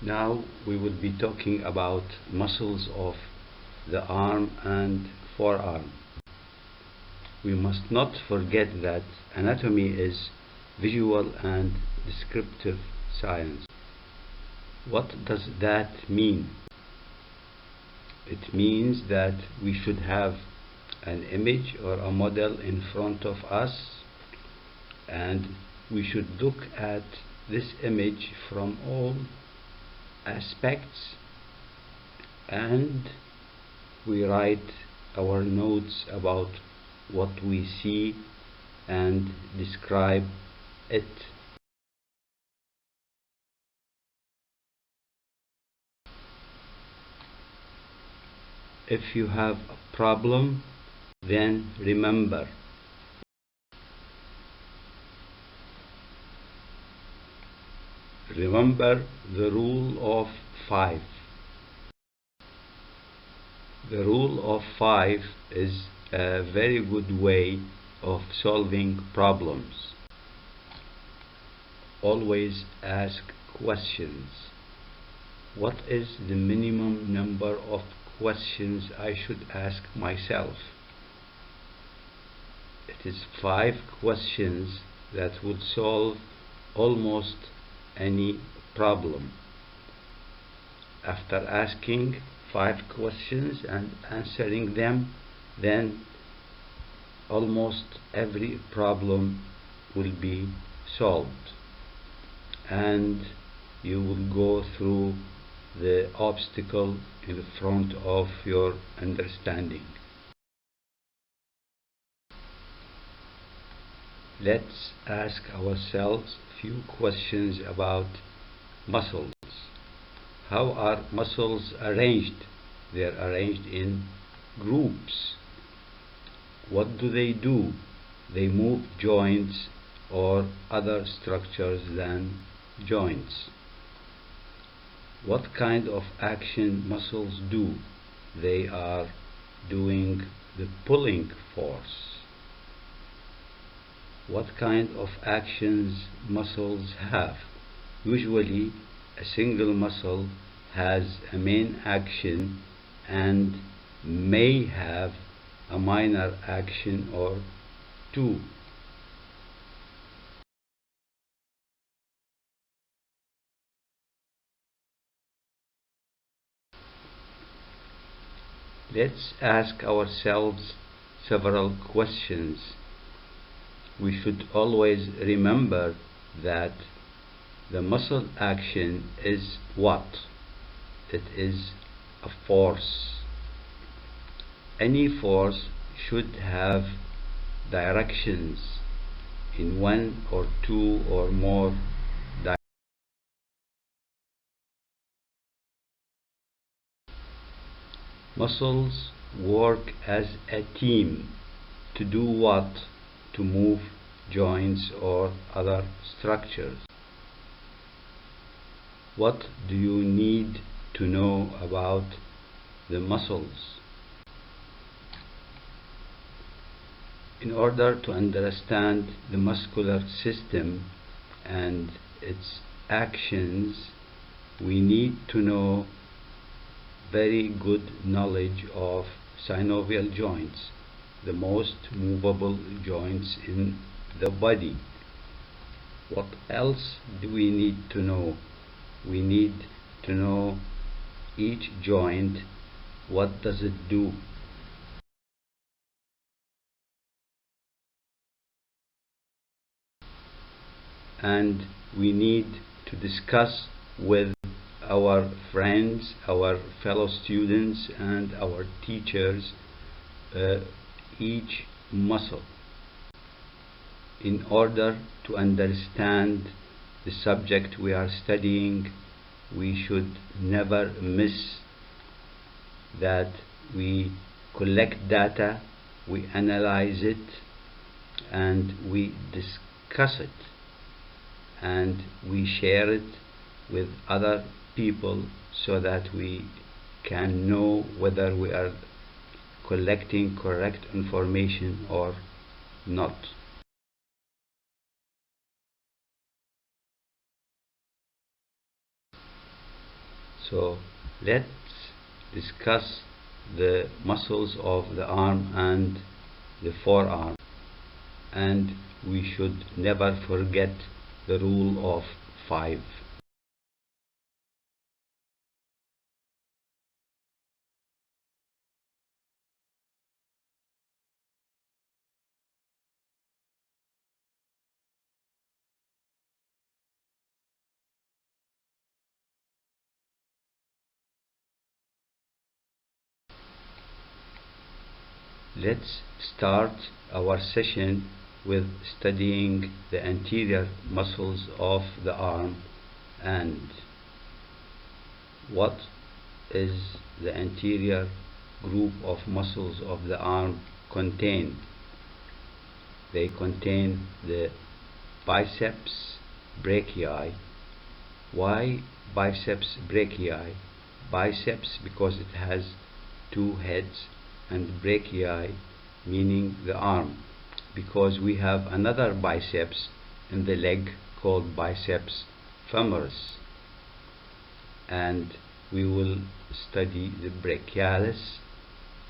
Now we will be talking about muscles of the arm and forearm. We must not forget that anatomy is visual and descriptive science. What does that mean? It means that we should have an image or a model in front of us, and we should look at this image from all aspects, and we write our notes about what we see and describe it. If you have a problem, then remember the rule of 5. The rule of 5 is a very good way of solving problems. Always ask questions. What is the minimum number of questions I should ask myself? It is 5 questions that would solve almost any problem. After asking 5 questions and answering them, then almost every problem will be solved, and you will go through the obstacle in front of your understanding. Let's ask ourselves a few questions about muscles. How are muscles arranged? They are arranged in groups. What do? They move joints or other structures than joints. What kind of action muscles do? They are doing the pulling force. What kind of actions muscles have? Usually a single muscle has a main action and may have a minor action or two. Let's ask ourselves several questions. We should always remember that the muscle action is what? It is a force. Any force should have directions in one or two or more directions. Muscles work as a team. To do what? To move joints or other structures. What do you need to know about the muscles? In order to understand the muscular system and its actions, we need to know very good knowledge of synovial joints, the most movable joints in the body. What else do we need to know? We need to know each joint, what does it do? And we need to discuss with our friends, our fellow students, and our teachers each muscle. In order to understand the subject we are studying, we should never miss that we collect data, we analyze it, and we discuss it, and we share it with other people so that we can know whether we are collecting correct information or not. So let's discuss the muscles of the arm and the forearm, and we should never forget the rule of 5. Let's start our session with studying the anterior muscles of the arm and what is the anterior group of muscles of the arm contain. They contain the biceps brachii. Why biceps brachii? Biceps because it has 2 heads, and brachii meaning the arm, because we have another biceps in the leg called biceps femoris, and we will study the brachialis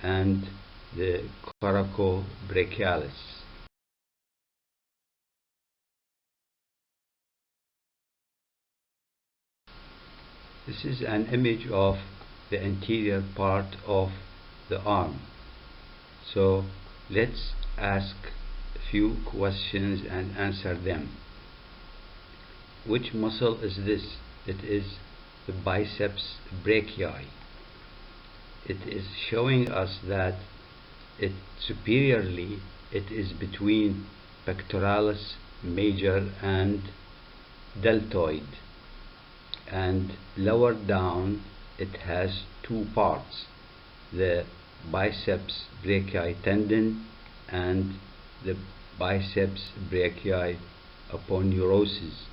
and the coracobrachialis. This is an image of the anterior part of the arm. So let's ask a few questions and answer them. Which muscle is this? It is the biceps brachii. It is showing us that superiorly it is between pectoralis major and deltoid, and lower down it has 2 parts, the biceps brachii tendon and the biceps brachii aponeurosis.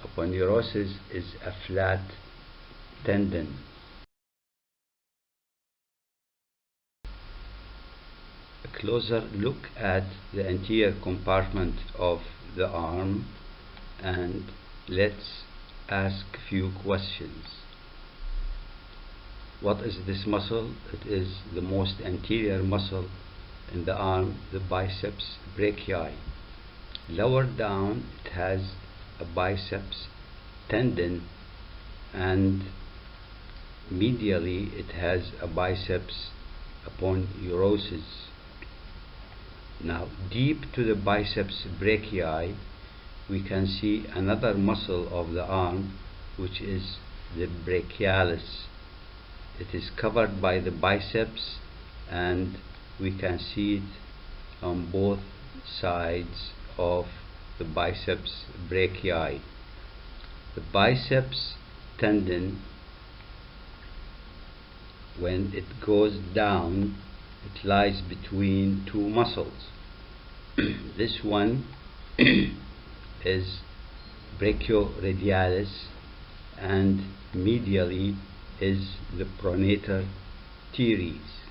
Aponeurosis is a flat tendon. A closer look at the anterior compartment of the arm, and let's ask a few questions. What is this muscle? It is the most anterior muscle in the arm, the biceps brachii. Lower down it has a biceps tendon, and medially it has a biceps aponeurosis. Now deep to the biceps brachii we can see another muscle of the arm, which is the brachialis. It is covered by the biceps, and we can see it on both sides of the biceps brachii. The biceps tendon, when it goes down, it lies between 2 muscles. This one is brachioradialis, and medially is the Pronator teres.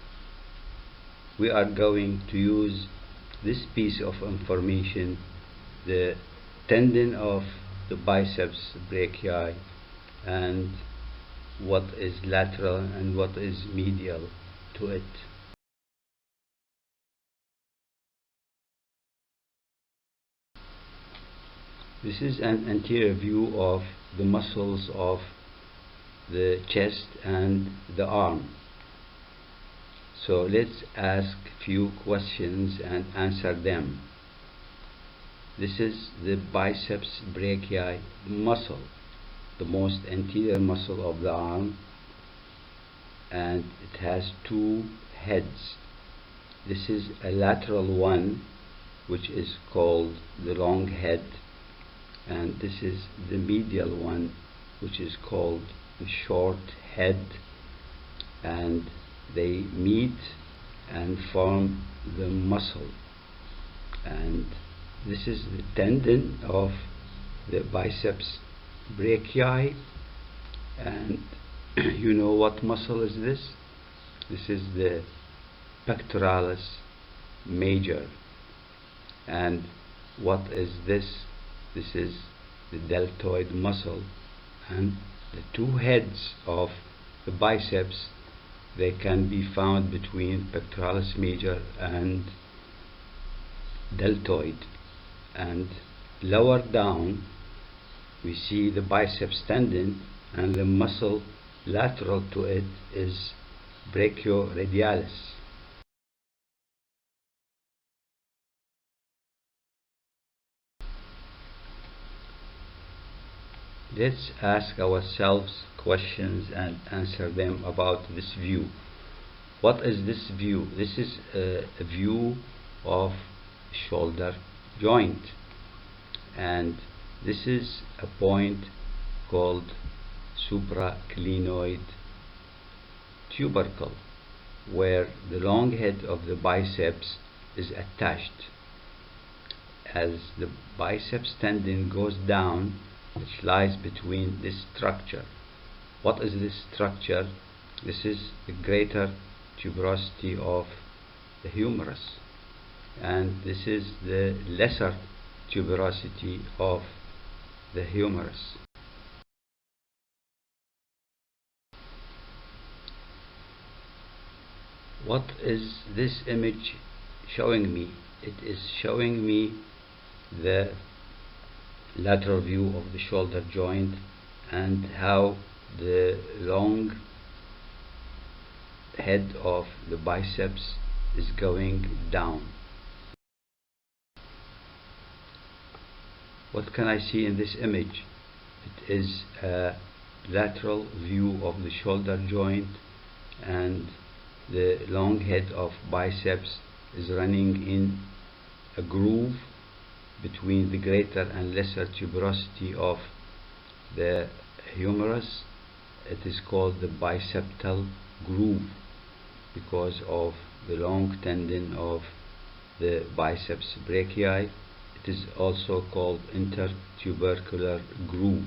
We are going to use this piece of information, the tendon of the biceps brachii, and what is lateral and what is medial to it. This is an anterior view of the muscles of the chest and the arm. So let's ask a few questions and answer them. This is the biceps brachii muscle, the most anterior muscle of the arm, and it has 2 heads. This is a lateral one, which is called the long head, and this is the medial one, which is called the short head, and they meet and form the muscle. And this is the tendon of the biceps brachii, and you know what muscle is this? This is the pectoralis major. And what is this? This is the deltoid muscle, and The two heads of the biceps, they can be found between pectoralis major and deltoid, and lower down we see the biceps tendon, and the muscle lateral to it is brachioradialis. Let's ask ourselves questions and answer them about this view. What is this view? This is a view of shoulder joint, and this is a point called supraclinoid tubercle, where the long head of the biceps is attached. As the biceps tendon goes down, which lies between this structure. What is this structure? This is the greater tuberosity of the humerus, and this is the lesser tuberosity of the humerus. What is this image showing me? It is showing me the lateral view of the shoulder joint and how the long head of the biceps is going down. What can I see in this image? It is a lateral view of the shoulder joint, and the long head of biceps is running in a groove between the greater and lesser tuberosity of the humerus. It is called the biceptal groove because of the long tendon of the biceps brachii. It is also called intertubercular groove.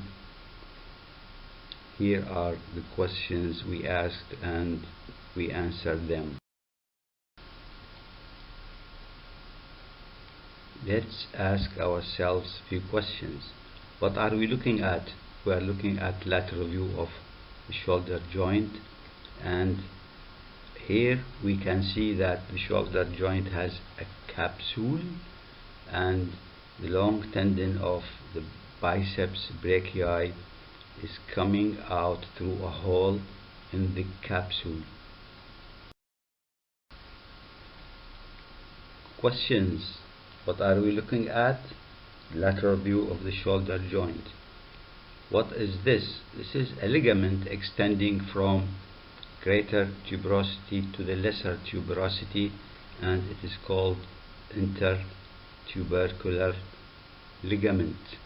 Here are the questions we asked and we answered them. Let's ask ourselves a few questions. What are we looking at? We are looking at lateral view of the shoulder joint, and here we can see that the shoulder joint has a capsule, and the long tendon of the biceps brachii is coming out through a hole in the capsule. Questions. What are we looking at? Lateral view of the shoulder joint. What is this? This is a ligament extending from greater tuberosity to the lesser tuberosity, and it is called intertubercular ligament.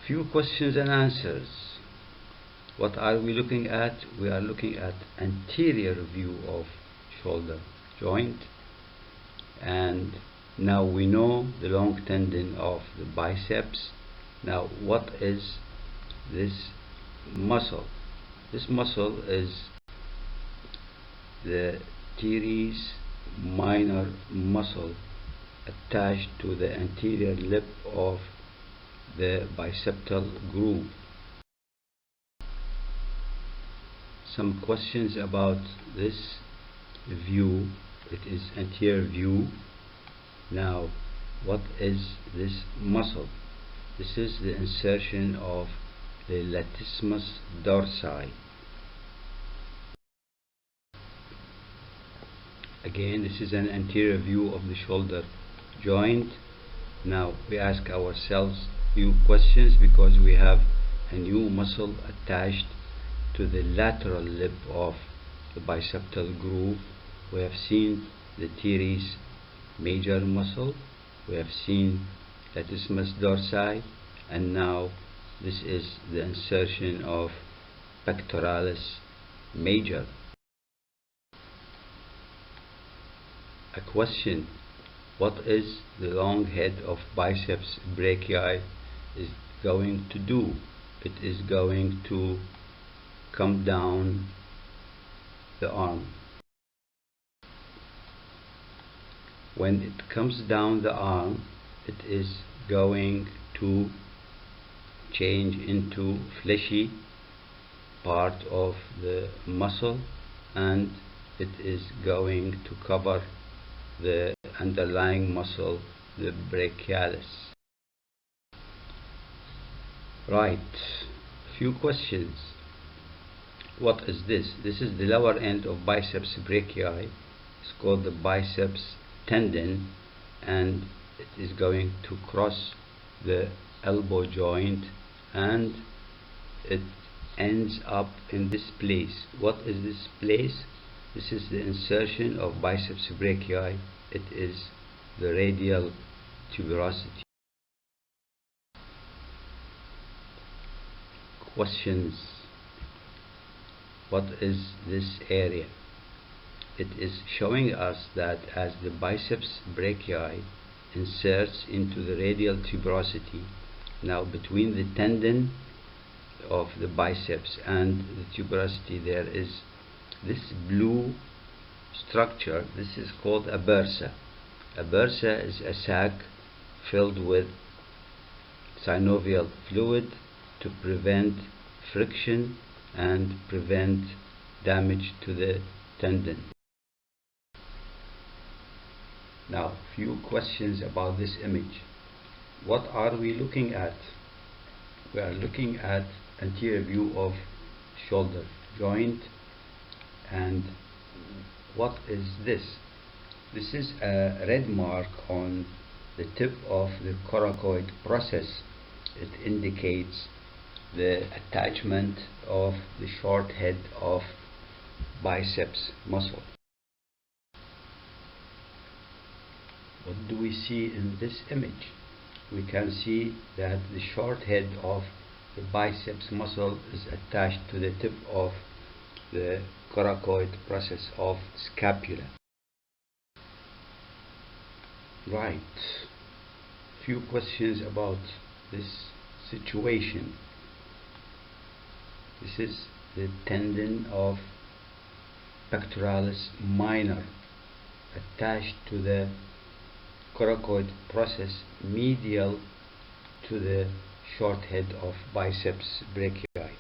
Few questions and answers. What are we looking at? We are looking at anterior view of shoulder joint, and now we know the long tendon of the biceps. Now what is this muscle? This muscle is the teres minor muscle attached to the anterior lip of the biceptal groove. Some questions about this view. It is anterior view. Now what is this muscle? This is the insertion of the latissimus dorsi. Again, this is an anterior view of the shoulder joint. Now we ask ourselves few questions because we have a new muscle attached to the lateral lip of the biceptal groove. We have seen the teres major muscle, we have seen latissimus dorsi, and now this is the insertion of pectoralis major. A question. What is the long head of biceps brachii is going to do? It is going to come down the arm. When it comes down the arm, it is going to change into fleshy part of the muscle, and it is going to cover the underlying muscle, the brachialis. Right, few questions. What is this? This is the lower end of biceps brachii. It's called the biceps tendon, and it is going to cross the elbow joint, and it ends up in this place. What is this place? This is the insertion of biceps brachii. It is the radial tuberosity. Questions. What is this area? It is showing us that as the biceps brachii inserts into the radial tuberosity, now between the tendon of the biceps and the tuberosity there is this blue structure. This is called a bursa. A bursa is a sac filled with synovial fluid to prevent friction and prevent damage to the tendon. Now, few questions about this image. What are we looking at? We are looking at anterior view of shoulder joint. And what is this? This is a red mark on the tip of the coracoid process. It indicates the attachment of the short head of biceps muscle. What do we see in this image? We can see that the short head of the biceps muscle is attached to the tip of the coracoid process of scapula. Right. Few questions about this situation. This is the tendon of pectoralis minor attached to the coracoid process medial to the short head of biceps brachii.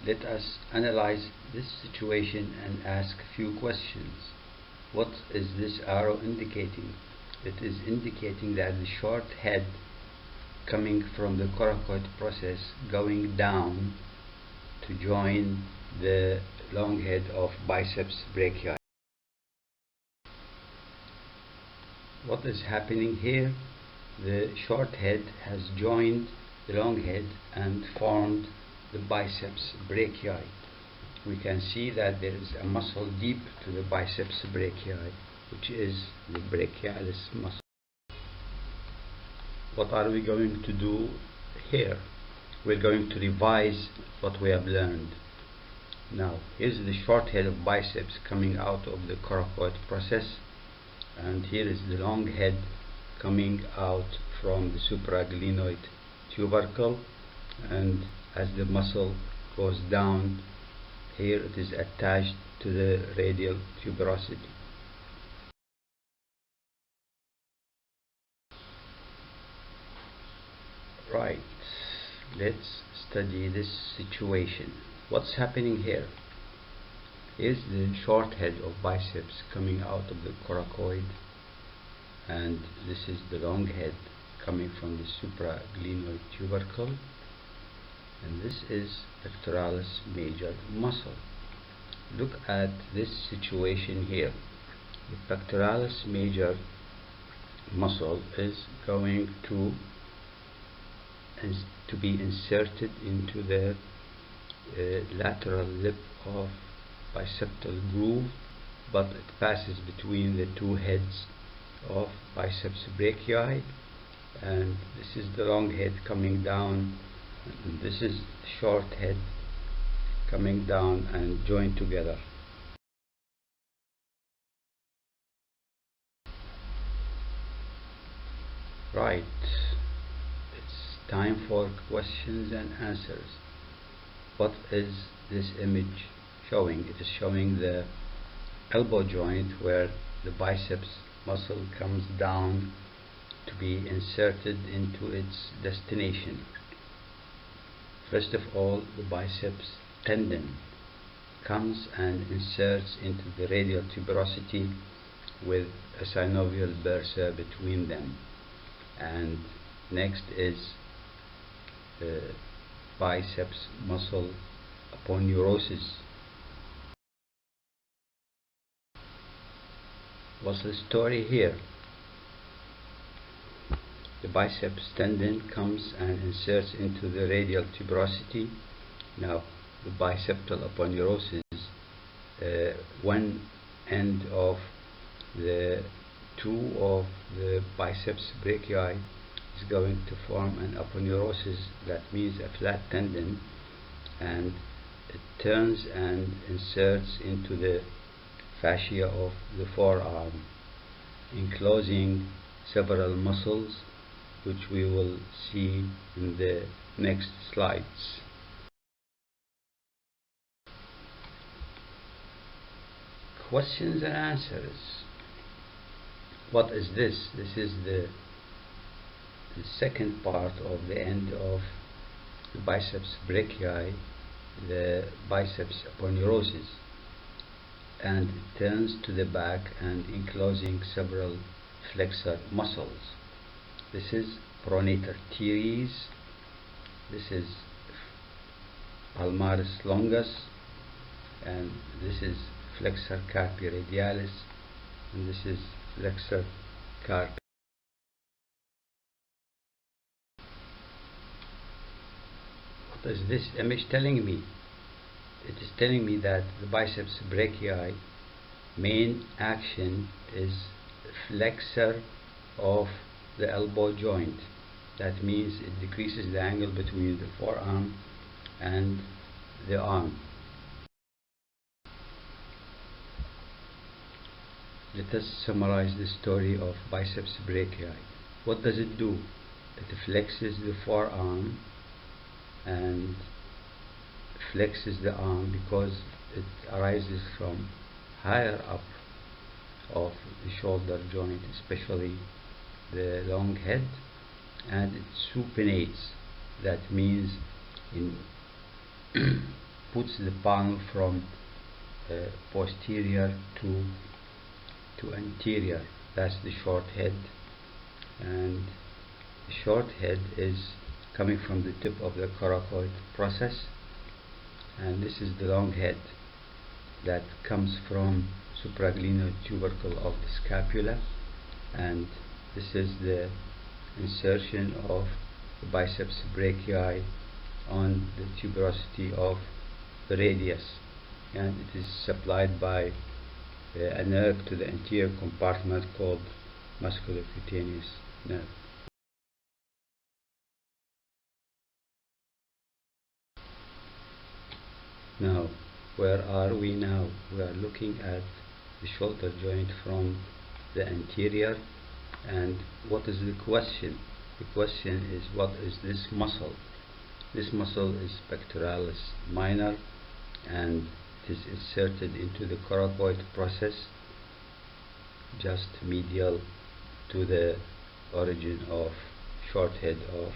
Let us analyze this situation and ask a few questions. What is this arrow indicating? It is indicating that the short head coming from the coracoid process going down to join the long head of biceps brachii. What is happening here? The short head has joined the long head and formed the biceps brachii. We can see that there is a muscle deep to the biceps brachii, which is the brachialis muscle. What are we going to do here? We're going to revise what we have learned. Now, here's the short head of biceps coming out of the coracoid process, and here is the long head coming out from the supraglenoid tubercle, and as the muscle goes down, here it is attached to the radial tuberosity. Right, let's study this situation. What's happening here? Here's the short head of biceps coming out of the coracoid, and this is the long head coming from the supraglenoid tubercle, and this is pectoralis major muscle. Look at this situation here. The pectoralis major muscle is going to be inserted into the lateral lip of biceptal groove, but it passes between the two heads of biceps brachii, and this is the long head coming down, and this is the short head coming down and joined together. Right, it's time for questions and answers. What is this image showing? It is showing the elbow joint where the biceps muscle comes down to be inserted into its destination. First of all, the biceps tendon comes and inserts into the radial tuberosity with a synovial bursa between them. And next is the biceps muscle aponeurosis. What's the story here? The biceps tendon comes and inserts into the radial tuberosity. Now, the biceptal aponeurosis, one end of the two of the biceps brachii is going to form an aponeurosis. That means a flat tendon, and it turns and inserts into the fascia of the forearm, enclosing several muscles, which we will see in the next slides. Questions and answers. What is this? This is the second part of the end of the biceps brachii, the biceps aponeurosis, and it turns to the back and enclosing several flexor muscles. This is pronator teres, this is palmaris longus, and this is flexor carpi radialis, and this is flexor carpi. What is this image telling me? It is telling me that the biceps brachii main action is flexor of the elbow joint. That means it decreases the angle between the forearm and the arm. Let us summarize the story of biceps brachii. What does it do? It flexes the forearm and flexes the arm because it arises from higher up of the shoulder joint, especially the long head, and it supinates. That means it puts the palm from posterior to anterior. That's the short head, and the short head is coming from the tip of the coracoid process, and this is the long head that comes from supraglenoid tubercle of the scapula, and this is the insertion of the biceps brachii on the tuberosity of the radius, and it is supplied by a nerve to the anterior compartment called muscular cutaneous nerve. Now, where are we now? We are looking at the shoulder joint from the anterior, and what is the question? The question is, what is this muscle? This muscle is pectoralis minor, and it is inserted into the coracoid process just medial to the origin of short head of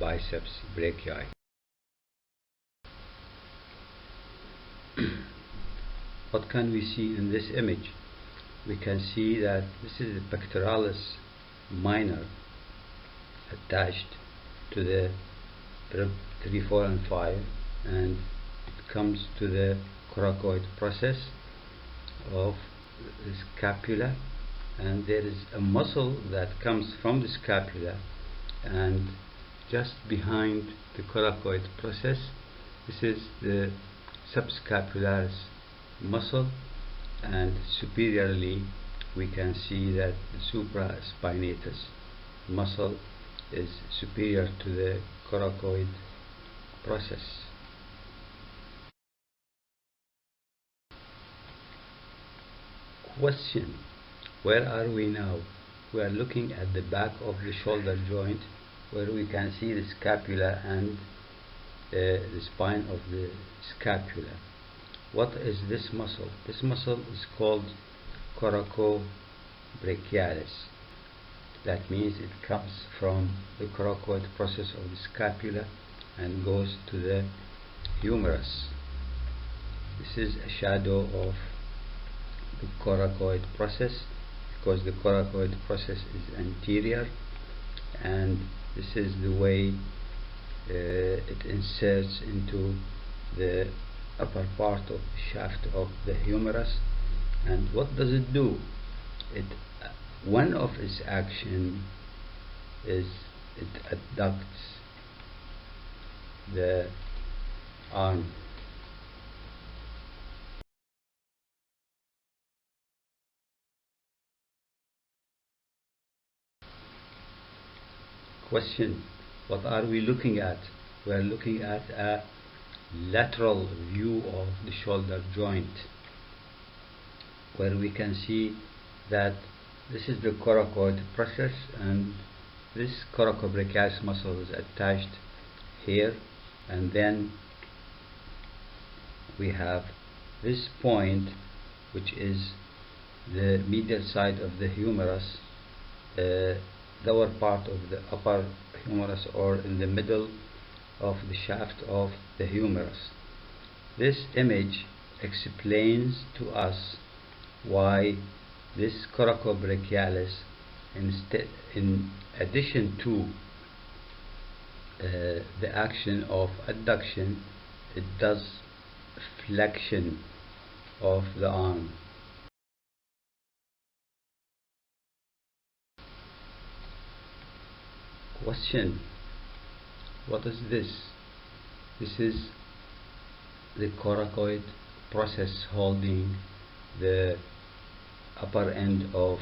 biceps brachii. What can we see in this image? We can see that this is the pectoralis minor attached to the rib 3, 4 and 5, and it comes to the coracoid process of the scapula, and there is a muscle that comes from the scapula and just behind the coracoid process. This is the subscapularis muscle, and superiorly we can see that the supraspinatus muscle is superior to the coracoid process. Question: where are we now? We are looking at the back of the shoulder joint, where we can see the scapula and the spine of the scapula. What is this muscle? This muscle is called coracobrachialis. That means it comes from the coracoid process of the scapula and goes to the humerus. This is a shadow of the coracoid process, because the coracoid process is anterior, and this is the way it inserts into the upper part of the shaft of the humerus. And what does it do? One of its action is it adducts the arm. Question: what are we looking at? We are looking at a lateral view of the shoulder joint, where we can see that this is the coracoid process, and this coracobrachialis muscle is attached here, and then we have this point, which is the medial side of the humerus, lower part of the upper humerus, or in the middle of the shaft of the humerus. This image explains to us why this coracobrachialis, in addition to the action of adduction, it does flexion of the arm. Question: what is this? This is the coracoid process holding the upper end of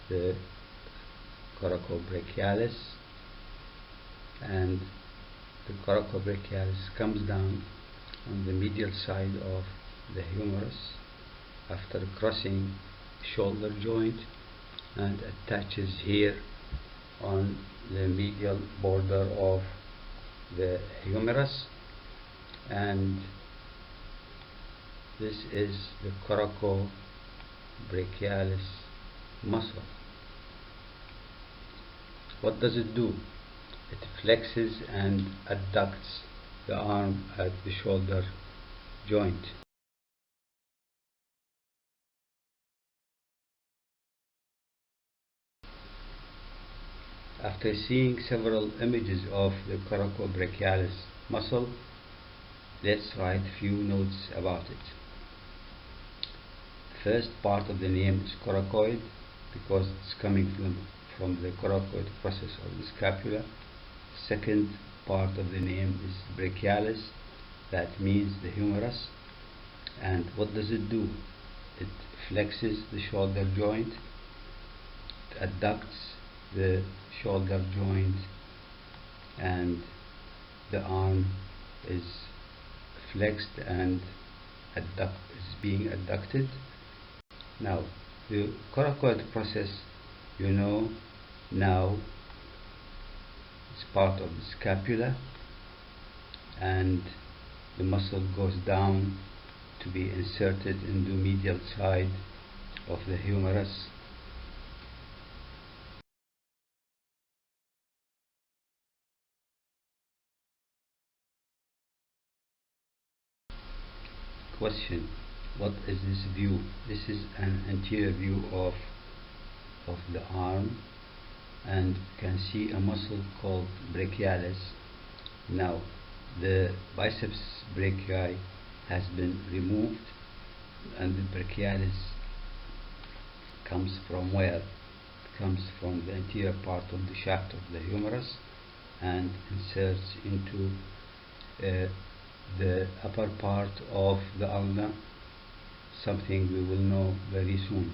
the coracobrachialis, and the coracobrachialis comes down on the medial side of the humerus after crossing shoulder joint and attaches here on the medial border of the humerus, and this is the coracobrachialis muscle. What does it do? It flexes and adducts the arm at the shoulder joint. After seeing several images of the coracobrachialis muscle, let's write a few notes about it. First part of the name is coracoid, because it's coming from the coracoid process of the scapula. Second part of the name is brachialis, that means the humerus. And what does it do? It flexes the shoulder joint, it adducts the shoulder joint, and the arm is flexed and is being adducted. Now, the coracoid process, now it's part of the scapula, and the muscle goes down to be inserted in the medial side of the humerus. Question: what is this view? This is an anterior view of the arm, and you can see a muscle called brachialis. Now, the biceps brachii has been removed, and the brachialis comes from where? It comes from the anterior part of the shaft of the humerus and inserts into the upper part of the ulna, something we will know very soon.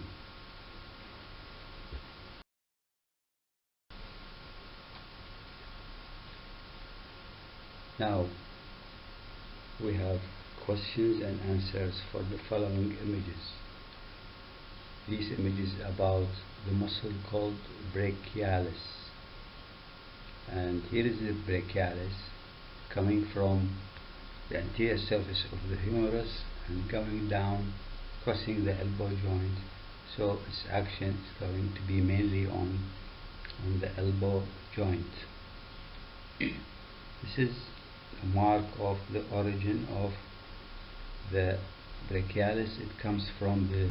Now we have questions and answers for the following images. These images about the muscle called brachialis, and here is the brachialis coming from the anterior surface of the humerus and going down, crossing the elbow joint, so its action is going to be mainly on on the elbow joint. This is a mark of the origin of the brachialis. It comes from the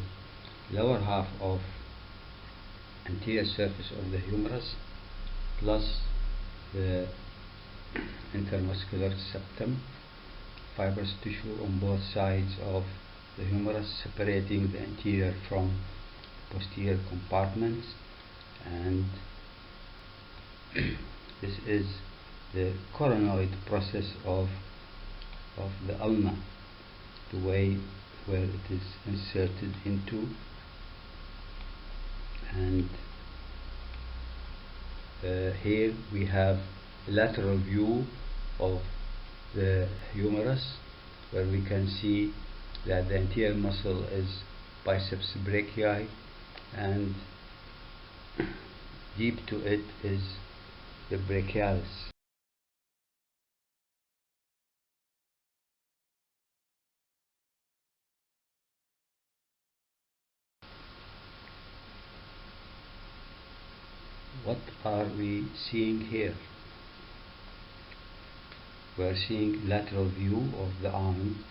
lower half of anterior surface of the humerus plus the intermuscular septum, fibrous tissue on both sides of the humerus separating the anterior from posterior compartments, and this is the coronoid process of the ulna, the way where it is inserted into, and here we have a lateral view of the humerus, where we can see that the anterior muscle is biceps brachii, and deep to it is the brachialis. What are we seeing here? We are seeing lateral view of the arm,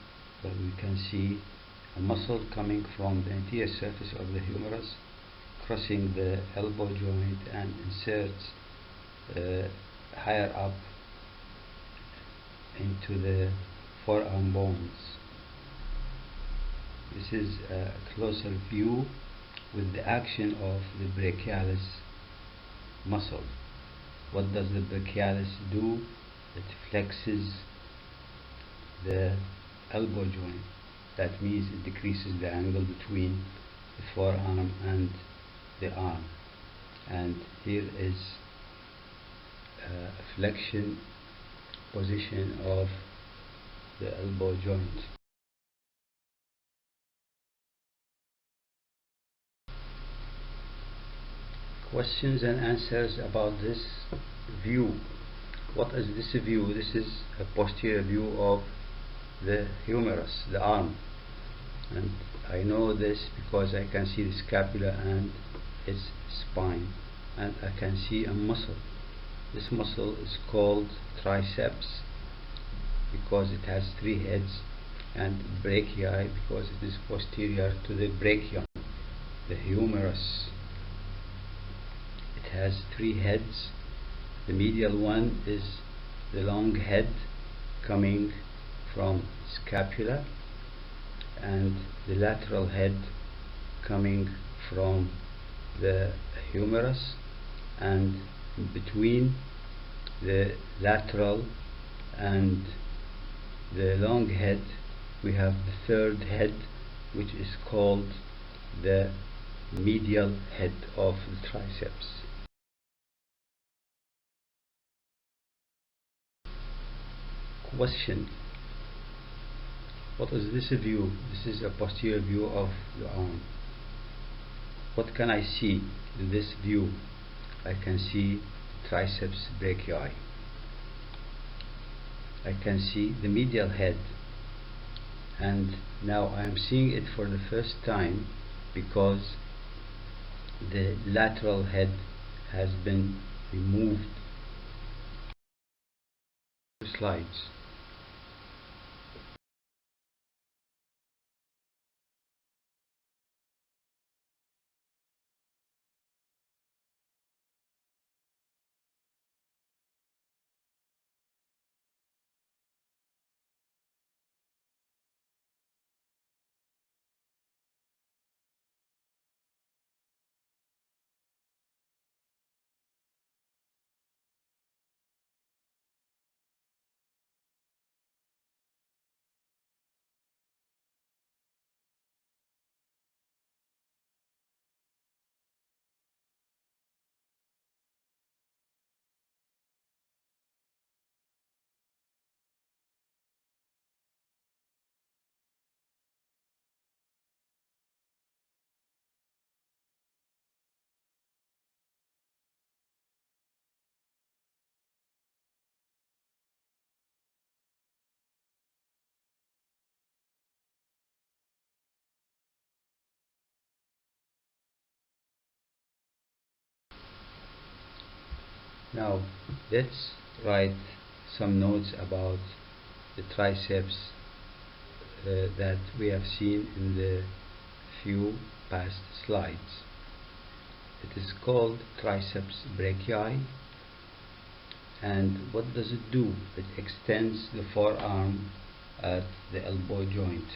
where we can see a muscle coming from the anterior surface of the humerus, crossing the elbow joint and inserts higher up into the forearm bones. This is a closer view with the action of the brachialis muscle. What does the brachialis do? It flexes the elbow joint. That means it decreases the angle between the forearm and the arm. And here is a flexion position of the elbow joint. Questions and answers about this view. What is this view? This is a posterior view of the humerus, the arm, and I know this because I can see the scapula and its spine, and I can see a muscle. This muscle is called triceps because it has 3 heads, and brachii because it is posterior to the brachium, the humerus. It has 3 heads. The medial one is the long head coming from scapula, and the lateral head coming from the humerus, and between the lateral and the long head we have the 3rd head, which is called the medial head of the triceps. Question: what is this view? This is a posterior view of the arm. What can I see in this view? I can see triceps brachii. I can see the medial head, and now I am seeing it for the first time because the lateral head has been removed. Slides. Now let's write some notes about the triceps that we have seen in the few past slides. It is called triceps brachii, and what does it do? It extends the forearm at the elbow joint,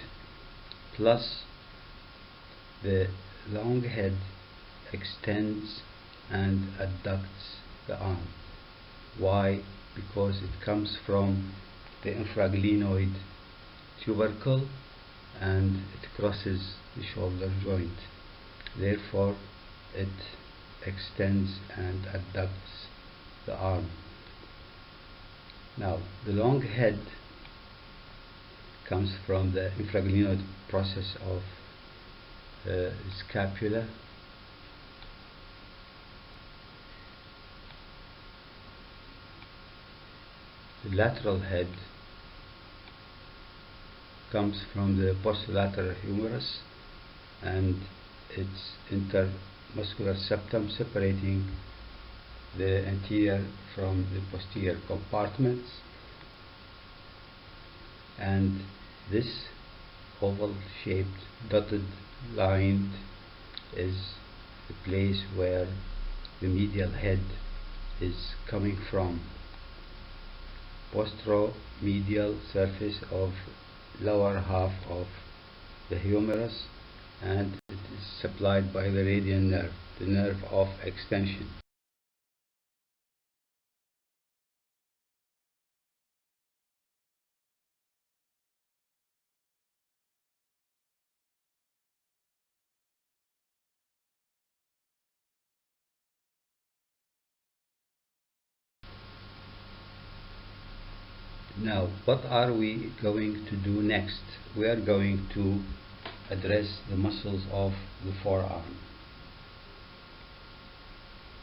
plus the long head extends and adducts the arm. Why? Because it comes from the infraglenoid tubercle and it crosses the shoulder joint. Therefore, it extends and adducts the arm. Now, the long head comes from the infraglenoid process of scapula. The lateral head comes from the posterolateral humerus and its intermuscular septum, separating the anterior from the posterior compartments. And this oval shaped dotted line is the place where the medial head is coming from. Posteromedial surface of lower half of the humerus, and it is supplied by the radian nerve, the nerve of extension. Now, what are we going to do next? We are going to address the muscles of the forearm.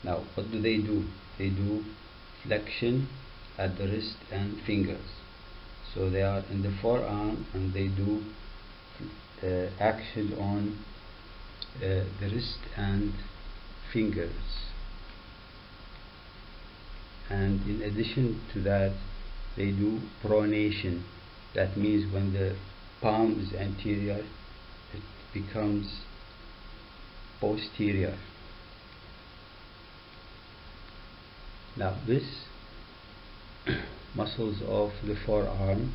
Now, what do? They do flexion at the wrist and fingers. So they are in the forearm and they do action on the wrist and fingers. And in addition to that, they do pronation. That means when the palm is anterior, it becomes posterior. Now this muscles of the forearm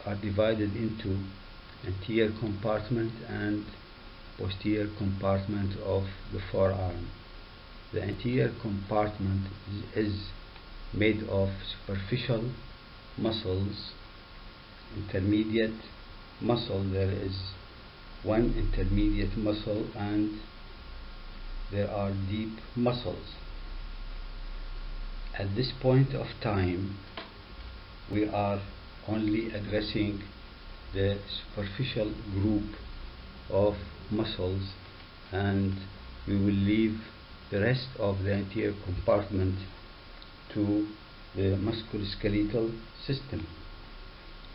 are divided into anterior compartment and posterior compartment of the forearm. The anterior compartment is made of superficial muscles, intermediate muscle. There is one intermediate muscle and there are deep muscles. At this point of time, we are only addressing the superficial group of muscles, and we will leave the rest of the anterior compartment to the musculoskeletal system.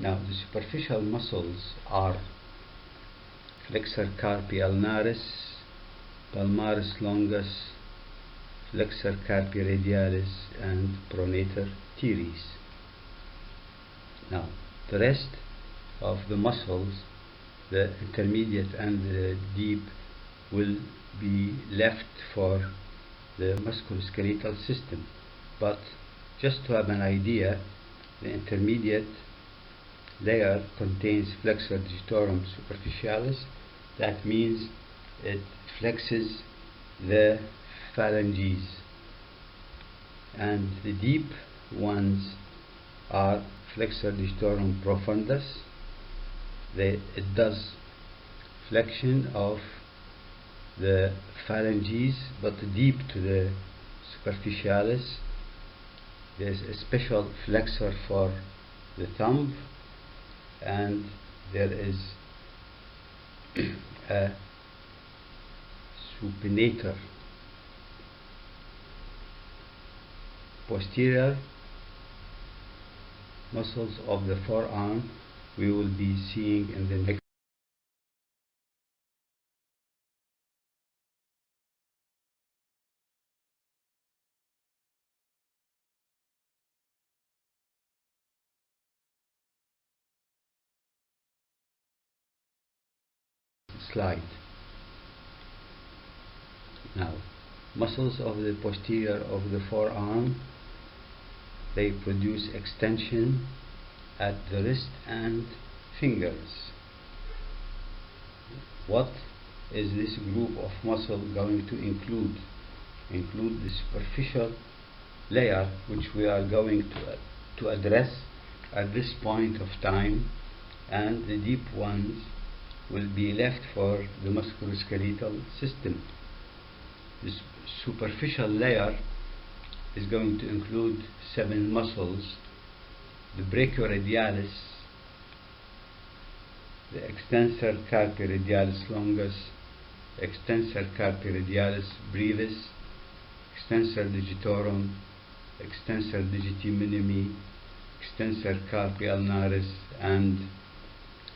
Now, the superficial muscles are Flexor carpi ulnaris, palmaris longus, Flexor carpi radialis, and Pronator teres. Now, the rest of the muscles, the intermediate and the deep, will be left for the musculoskeletal system. But just to have an idea, the intermediate layer contains Flexor digitorum superficialis. That means it flexes the phalanges, and the deep ones are Flexor digitorum profundus. It does flexion of the phalanges, but deep to the superficialis. There's a special flexor for the thumb, and there is a supinator. Posterior muscles of the forearm we will be seeing in the next slide. Now, muscles of the posterior of the forearm, they produce extension at the wrist and fingers. What is this group of muscle going to include? Include the superficial layer, which we are going to address at this point of time, and the deep ones will be left for the musculoskeletal system. This superficial layer is going to include 7 muscles: the brachioradialis, the extensor carpi radialis longus, extensor carpi radialis brevis, extensor digitorum, extensor digiti minimi, extensor carpi ulnaris, and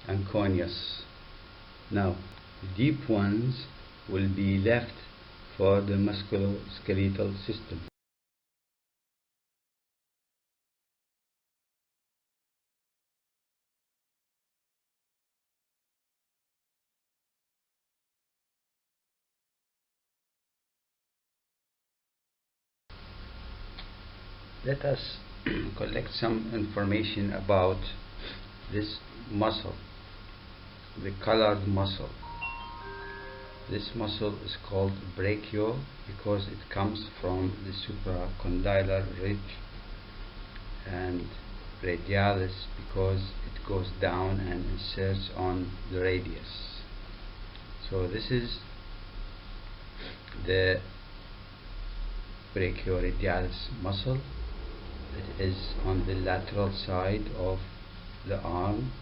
anconeus. Now, the deep ones will be left for the musculoskeletal system. Let us collect some information about this muscle, the colored muscle. This muscle is called brachio because it comes from the supracondylar ridge, and radialis because it goes down and inserts on the radius. So this is the brachioradialis muscle. It is on the lateral side of the arm,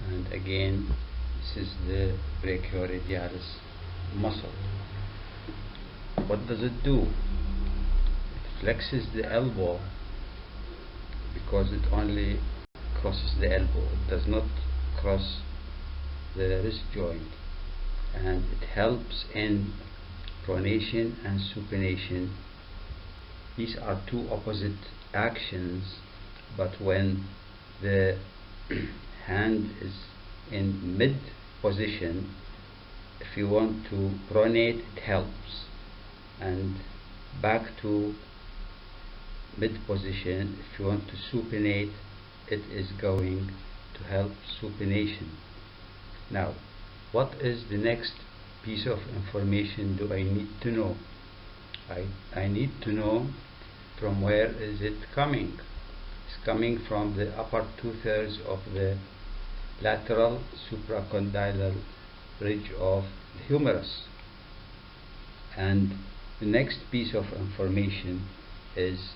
and again this is the brachioradialis muscle. What does it do? It flexes the elbow because it only crosses the elbow. It does not cross the wrist joint, and it helps in pronation and supination. These are two opposite actions, but when the hand is in mid position, if you want to pronate, it helps, and back to mid position. If you want to supinate, it is going to help supination. Now, what is the next piece of information do I need to know? I need to know from where is it coming. It's coming from the upper 2/3 of the lateral supracondylar ridge of the humerus. And the next piece of information is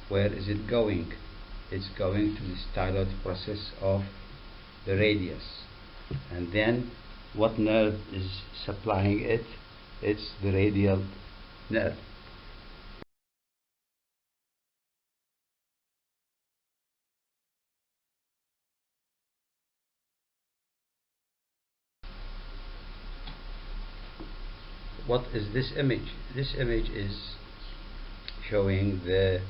where is it going? It's going to the styloid process of the radius. And then what nerve is supplying it? It's the radial nerve. What is this image? This image is showing the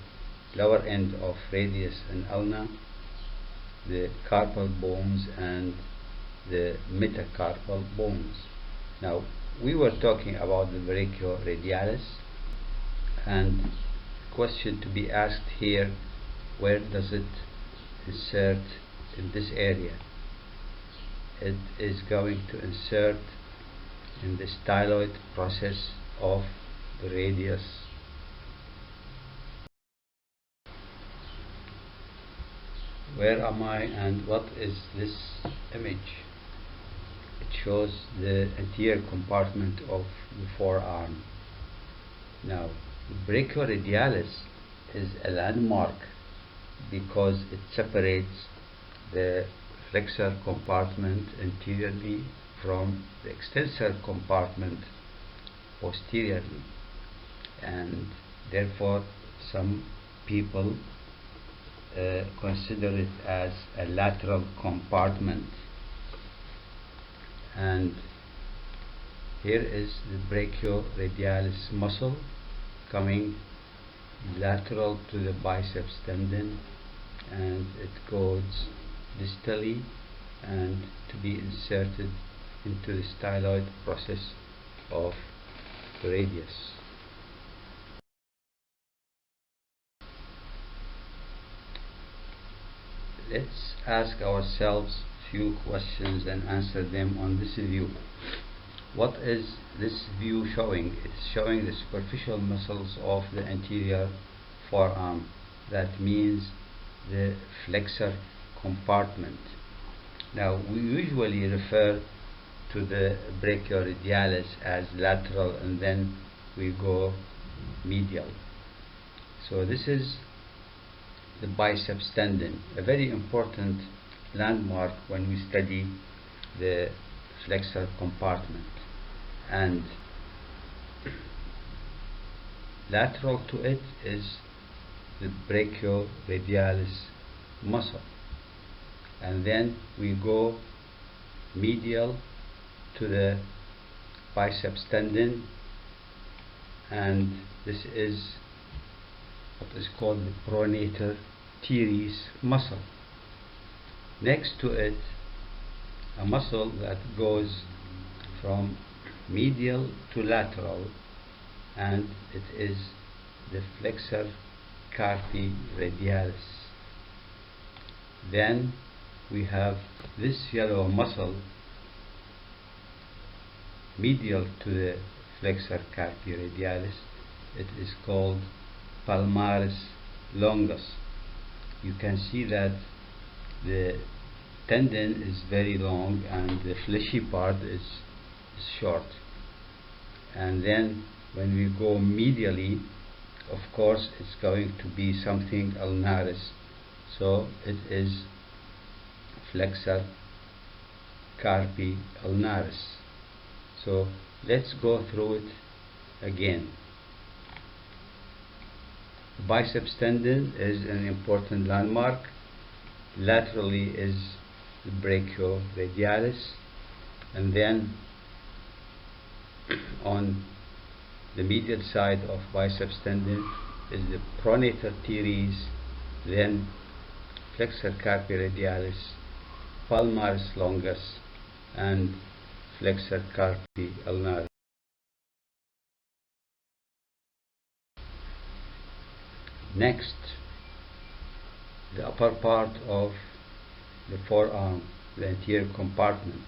lower end of radius and ulna, the carpal bones and the metacarpal bones. Now, we were talking about the brachioradialis, and the question to be asked here, where does it insert in this area? It is going to insert in the styloid process of the radius. Where am I, and what is this image? It shows the anterior compartment of the forearm. Now, the brachioradialis is a landmark because it separates the flexor compartment anteriorly from the extensor compartment posteriorly, and therefore some people consider it as a lateral compartment. And here is the brachioradialis muscle coming lateral to the biceps tendon, and it goes distally and to be inserted into the styloid process of the radius. Let's ask ourselves few questions and answer them on this view. What is this view showing? It's showing the superficial muscles of the anterior forearm. That means the flexor compartment. Now we usually refer to the brachioradialis as lateral, and then we go medial. So this is the biceps tendon, a very important landmark when we study the flexor compartment. And lateral to it is the brachioradialis muscle, and then we go medial to the biceps tendon, and this is what is called the Pronator teres muscle. Next to it, a muscle that goes from medial to lateral, and it is the flexor carpi radialis. Then we have this yellow muscle medial to the flexor carpi radialis. It is called palmaris longus. You can see that the tendon is very long and the fleshy part is short. And then when we go medially, of course it's going to be something ulnaris, so it is flexor carpi ulnaris. So let's go through it again. Biceps tendon is an important landmark. Laterally is the brachioradialis, and then on the medial side of biceps tendon is the pronator teres, then flexor carpi radialis, palmaris longus, and flexor carpi ulnaris. Next, the upper part of the forearm, the anterior compartment.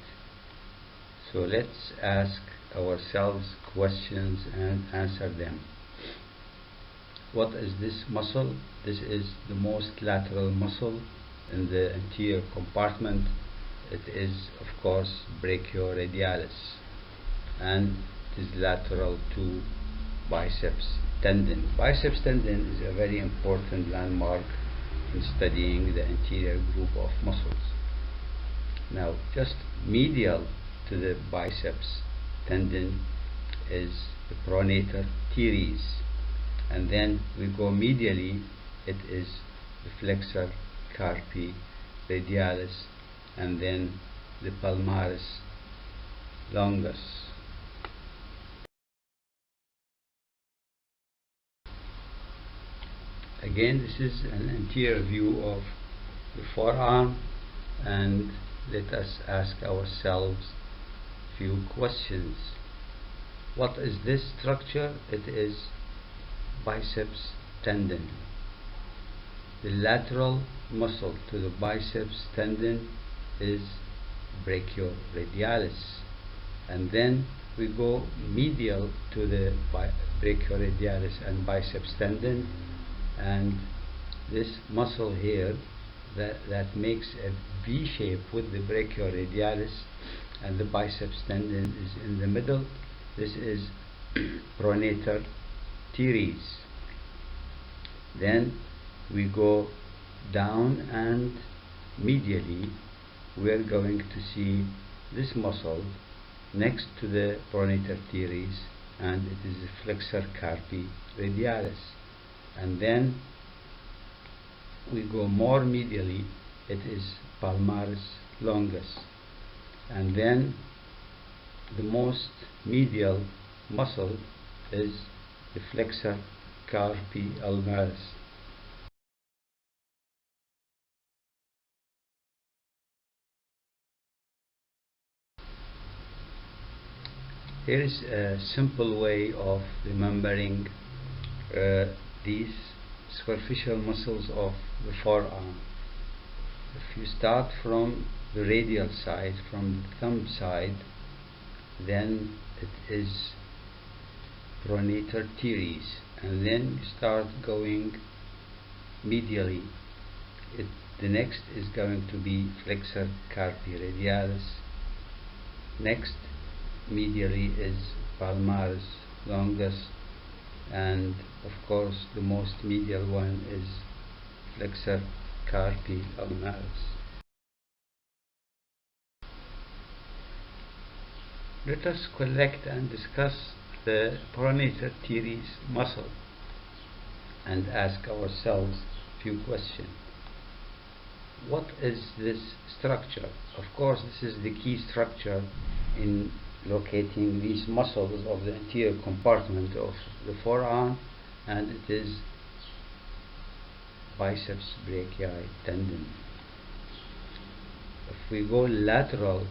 So let's ask ourselves questions and answer them. What is this muscle? This is the most lateral muscle in the anterior compartment. It is, of course, brachioradialis, and it is lateral to biceps tendon. Biceps tendon is a very important landmark in studying the anterior group of muscles. Now, just medial to the biceps tendon is the pronator teres, and then we go medially, it is the flexor carpi radialis, and then the palmaris longus. Again, this is an anterior view of the forearm, and let us ask ourselves few questions. What is this structure? It is biceps tendon. The lateral muscle to the biceps tendon is brachioradialis, and then we go medial to the brachioradialis and biceps tendon, and this muscle here that makes a V shape with the brachioradialis and the biceps tendon is in the middle. This is pronator teres. Then we go down, and medially we are going to see this muscle next to the pronator teres, and it is the flexor carpi radialis. And then we go more medially, it is palmaris longus, and then the most medial muscle is the flexor carpi ulnaris. Here is a simple way of remembering these superficial muscles of the forearm. If you start from the radial side, from the thumb side, then it is Pronator teres, and then you start going medially. The next is going to be Flexor carpi radialis. Next medially is palmaris longus, and of course the most medial one is Flexor carpi ulnaris. Let us collect and discuss the Pronator teres muscle and ask ourselves a few questions. What is this structure? Of course, this is the key structure in locating these muscles of the anterior compartment of the forearm, and it is biceps brachii tendon. If we go lateral,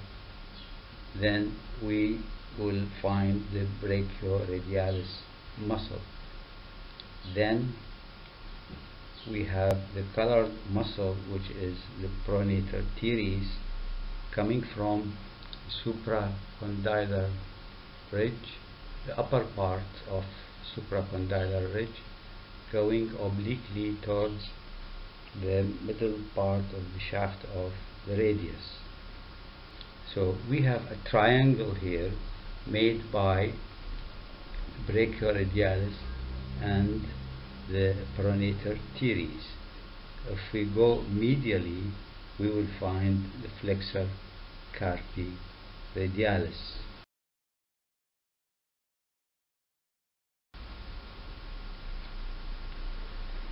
then we will find the brachioradialis muscle. Then we have the colored muscle, which is the Pronator teres, coming from supracondylar ridge, the upper part of supracondylar ridge, going obliquely towards the middle part of the shaft of the radius. So we have a triangle here made by the brachioradialis and the Pronator teres. If we go medially, we will find the Flexor carpi radialis.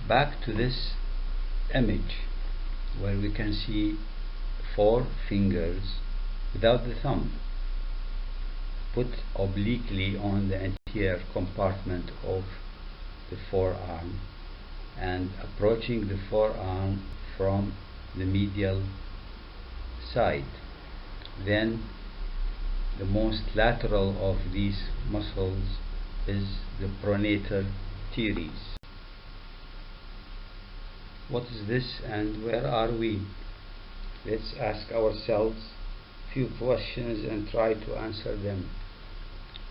Back to this image where we can see 4 fingers without the thumb put obliquely on the anterior compartment of the forearm and approaching the forearm from the medial side. Then the most lateral of these muscles is the Pronator teres. What is this and where are we? Let's ask ourselves a few questions and try to answer them.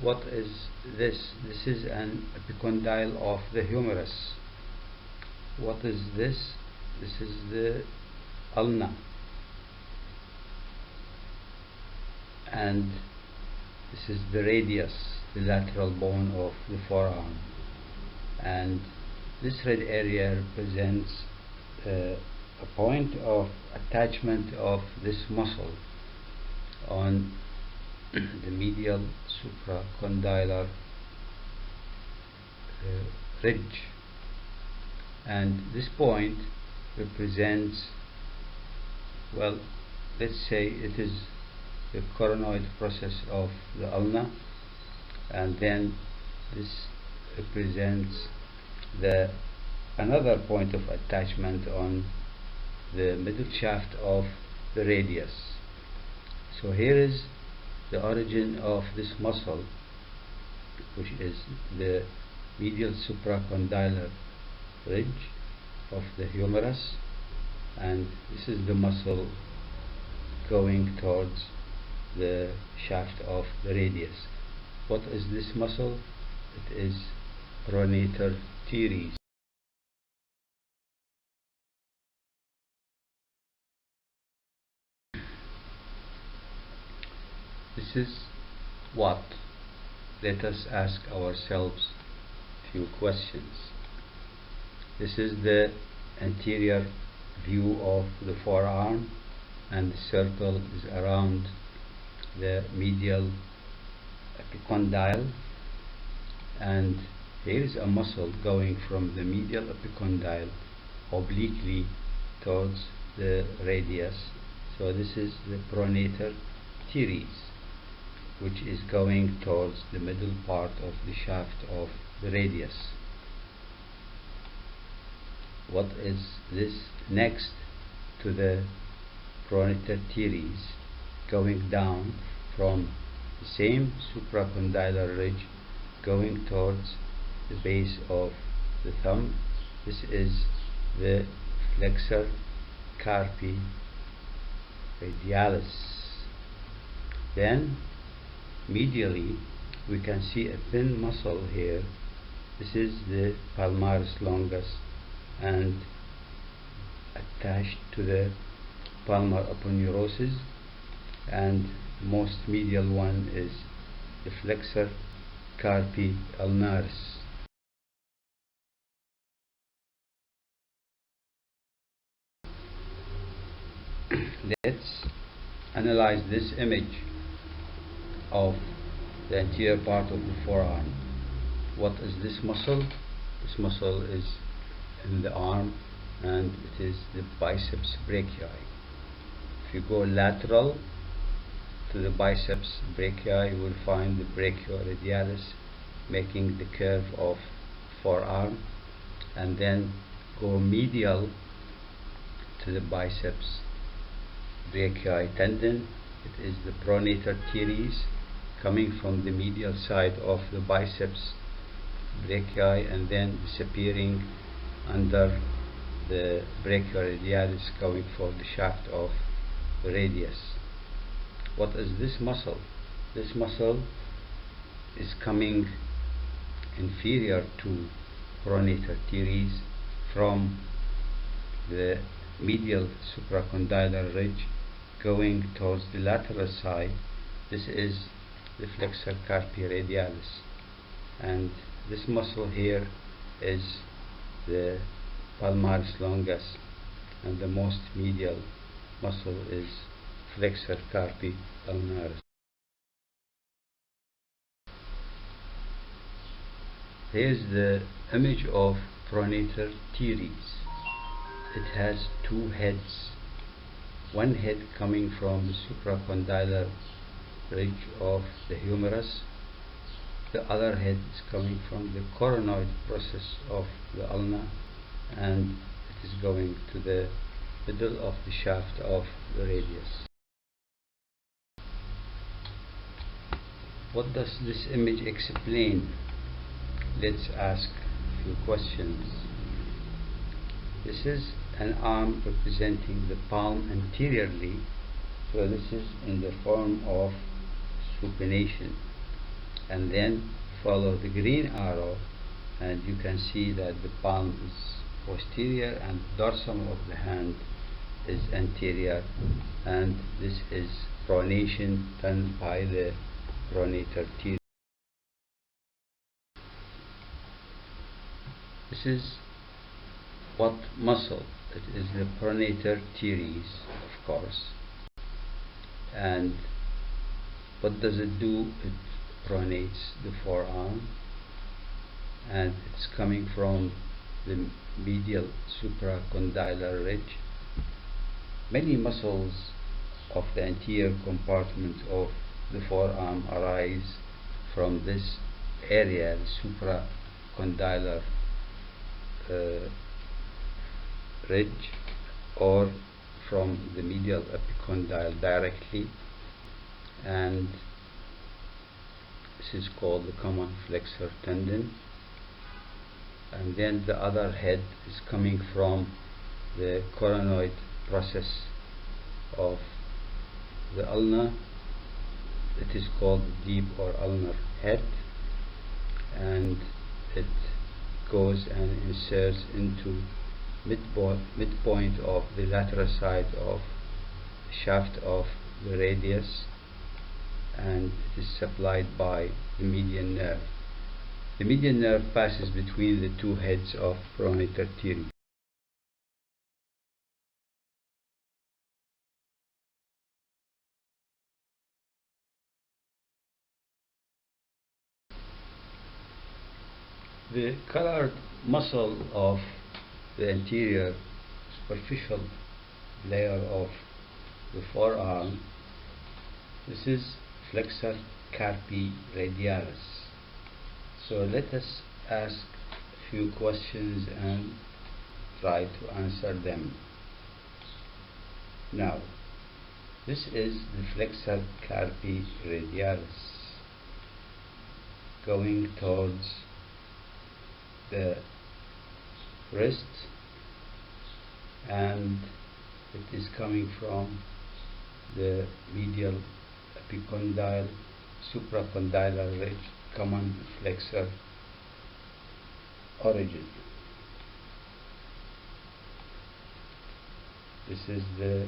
What is this? This is an epicondyle of the humerus. What is this? This is the ulna. And this is the radius, the lateral bone of the forearm. And this red area represents a point of attachment of this muscle on the medial supracondylar ridge, and this point represents, well, let's say it is the coronoid process of the ulna, and then this represents the another point of attachment on the middle shaft of the radius. So here is the origin of this muscle, which is the medial supracondylar ridge of the humerus, and this is the muscle going towards the shaft of the radius. What is this muscle? It is Pronator teres. This is what? Let us ask ourselves a few questions. This is the anterior view of the forearm, and the circle is around the medial epicondyle, and here is a muscle going from the medial epicondyle obliquely towards the radius. So this is the Pronator teres, which is going towards the middle part of the shaft of the radius. What is this next to the Pronator teres, going down from the same supracondylar ridge going towards the base of the thumb. This is the flexor carpi radialis. Then medially we can see a thin muscle here. This is the palmaris longus, and attached to the palmar aponeurosis, and most medial one is the flexor carpi ulnaris. Let's analyze this image of the anterior part of the forearm. What is this muscle? This muscle is in the arm, and it is the biceps brachii. If you go lateral to the biceps brachii, you will find the brachioradialis making the curve of forearm, and then go medial to the biceps brachii tendon. It is the pronator teres coming from the medial side of the biceps brachii and then disappearing under the brachioradialis, going for the shaft of the radius. What is this muscle? This muscle is coming inferior to pronator teres from the medial supracondylar ridge going towards the lateral side. This is the flexor carpi radialis, and this muscle here is the palmaris longus, and the most medial muscle is flexor carpi ulnaris. Here is the image of pronator teres. It has two heads. One head coming from the supracondylar ridge of the humerus. The other head is coming from the coronoid process of the ulna, and it is going to the middle of the shaft of the radius. What does this image explain? Let's ask a few questions. This is an arm representing the palm anteriorly, so this is in the form of supination, and then follow the green arrow and you can see that the palm is posterior and the dorsum of the hand is anterior, and this is pronation done by the pronator teres. This is what muscle? It is the pronator teres, of course. And what does it do? It pronates the forearm, and it's coming from the medial supracondylar ridge. Many muscles of the anterior compartment of the forearm arise from this area, the supracondylar ridge, or from the medial epicondyle directly, and this is called the common flexor tendon. And then the other head is coming from the coronoid process of the ulna. It is called the deep or ulnar head, and it goes and inserts into midpoint of the lateral side of the shaft of the radius, and it is supplied by the median nerve. The median nerve passes between the two heads of pronator teres. The colored muscle of the anterior superficial layer of the forearm, this is flexor carpi radialis. So let us ask a few questions and try to answer them. Now, this is the flexor carpi radialis. going towards the wrist, and it is coming from the medial epicondyle supracondylar ridge common flexor origin. This is the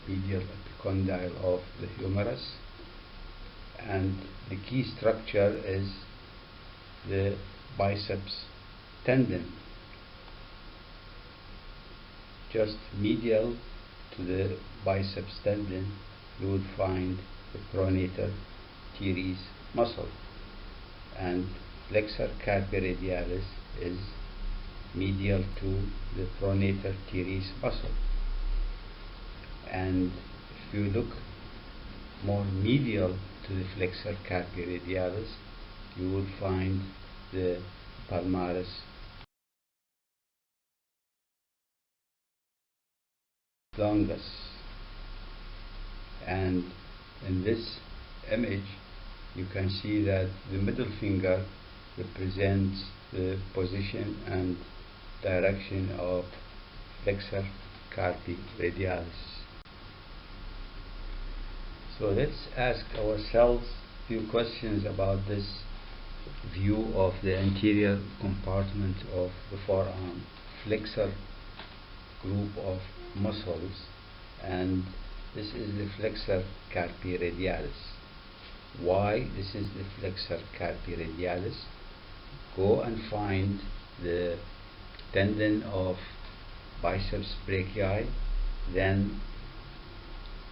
medial epicondyle of the humerus, and the key structure is the biceps tendon. Just medial to the biceps tendon you would find the pronator teres muscle, and flexor carpi radialis is medial to the pronator teres muscle. And if you look more medial to the flexor carpi radialis, you will find the palmaris longus. And in this image you can see that the middle finger represents the position and direction of flexor carpi radialis. So let's ask ourselves a few questions about this view of the anterior compartment of the forearm, flexor group of muscles, and this is the flexor carpi radialis. Why this is the flexor carpi radialis? Go and find the tendon of biceps brachii, then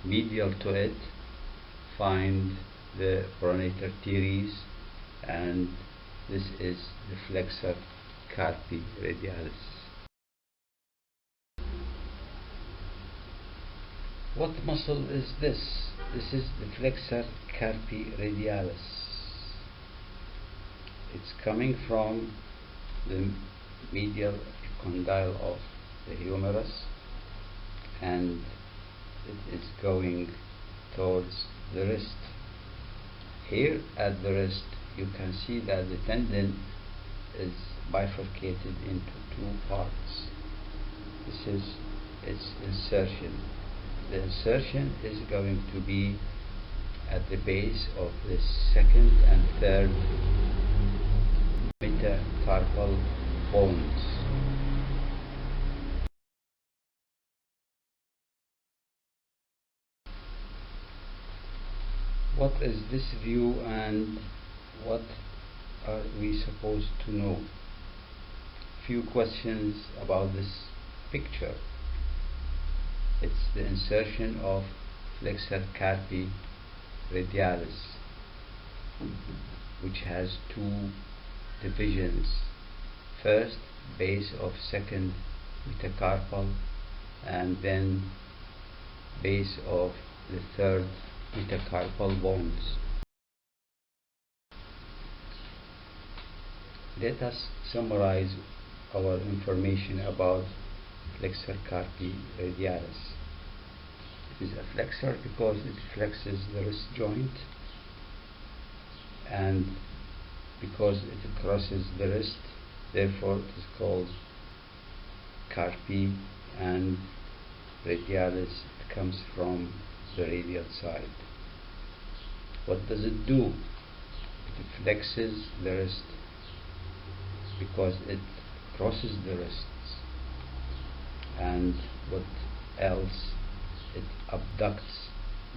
medial to it find the pronator teres, and this is the flexor carpi radialis. What muscle is this? This is the flexor carpi radialis. It's coming from the medial epicondyle of the humerus, and it is going towards the wrist. Here at the wrist you can see that the tendon is bifurcated into two parts. This is its insertion. The insertion is going to be at the base of the second and third metacarpal bones. What is this view, and what are we supposed to know? Few questions about this picture. It's the insertion of flexor carpi radialis, which has two divisions. First, base of second metacarpal, and then base of the third metacarpal bones. Let us summarize our information about flexor carpi radialis. It is a flexor because it flexes the wrist joint, and because it crosses the wrist, therefore it is called carpi, and radialis, it comes from the radial side. What does it do? It flexes the wrist because it crosses the wrists. And what else? It abducts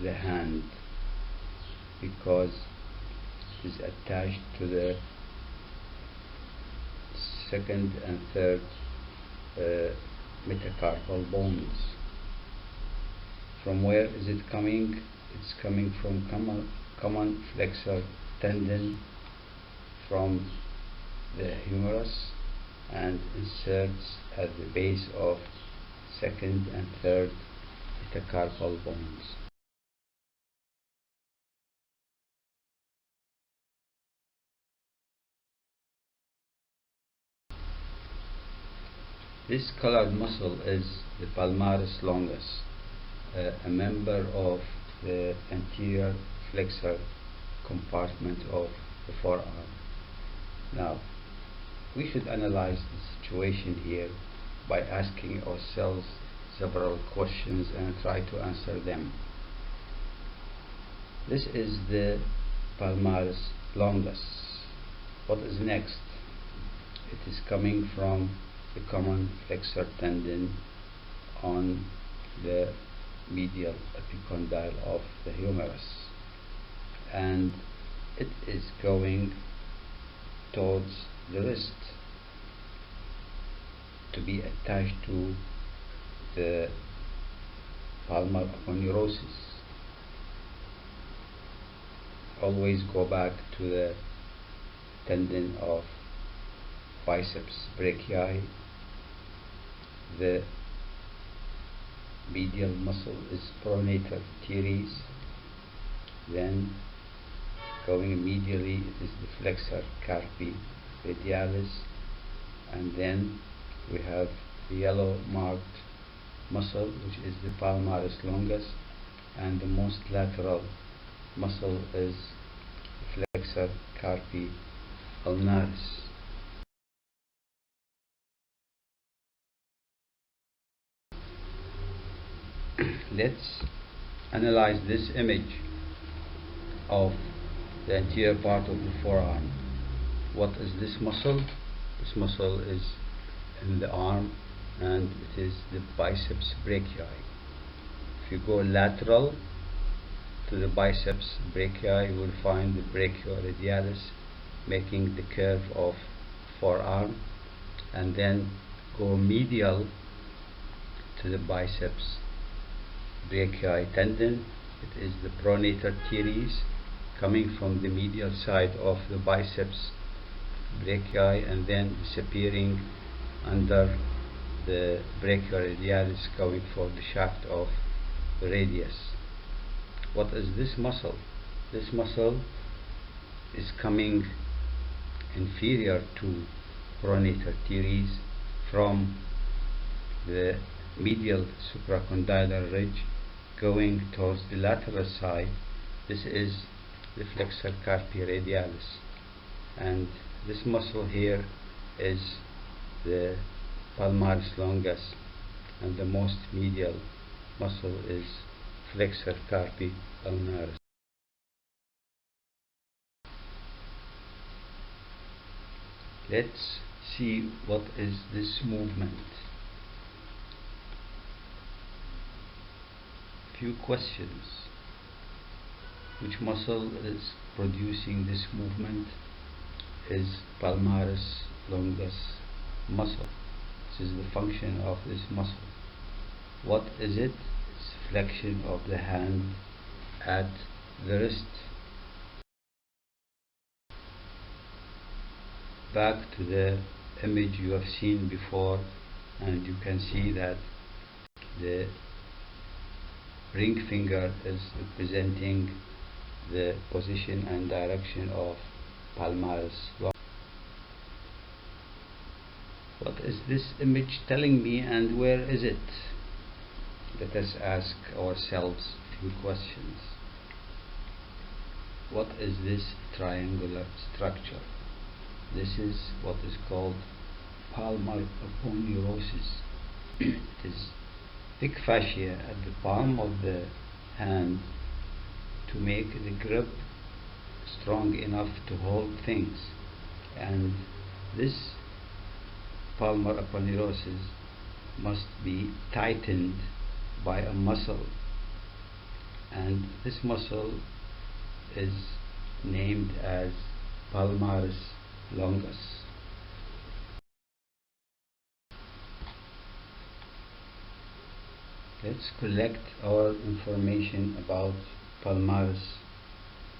the hand because it is attached to the second and third metacarpal bones. From where is it coming? It's coming from common flexor tendon from the humerus and inserts at the base of second and third metacarpal bones. This colored muscle is the palmaris longus, a member of the anterior flexor compartment of the forearm. Now, we should analyze the situation here by asking ourselves several questions and try to answer them. This is the palmaris longus. What is next? It is coming from the common flexor tendon on the medial epicondyle of the humerus, and it is going towards the wrist to be attached to the palmar aponeurosis. Always go back to the tendon of biceps brachii. The medial muscle is pronator teres. Then going immediately it is the flexor carpi radialis, and then we have the yellow marked muscle, which is the palmaris longus, and the most lateral muscle is flexor carpi ulnaris. Let's analyze this image of the anterior part of the forearm. What is this muscle? This muscle is in the arm, and it is the biceps brachii. If you go lateral to the biceps brachii, you will find the brachioradialis making the curve of forearm, and then go medial to the biceps brachii tendon. It is the pronator teres coming from the medial side of the biceps brachii and then disappearing under the brachioradialis, going for the shaft of the radius. What is this muscle? This muscle is coming inferior to pronator teres from the medial supracondylar ridge going towards the lateral side. This is the flexor carpi radialis, and this muscle here is the palmaris longus, and the most medial muscle is flexor carpi ulnaris. Let's see what is this movement. Few questions. Which muscle is producing this movement? Is palmaris longus muscle. This is the function of this muscle. What is it? It's flexion of the hand at the wrist. Back to the image you have seen before, and you can see that the ring finger is representing the position and direction of palmaris longus. What is this image telling me, and where is it? Let us ask ourselves a few questions. What is this triangular structure? This is what is called palmar aponeurosis. It is thick fascia at the palm of the hand to make the grip strong enough to hold things, and this palmar aponeurosis must be tightened by a muscle, and this muscle is named as palmaris longus. Let's collect our information about palmaris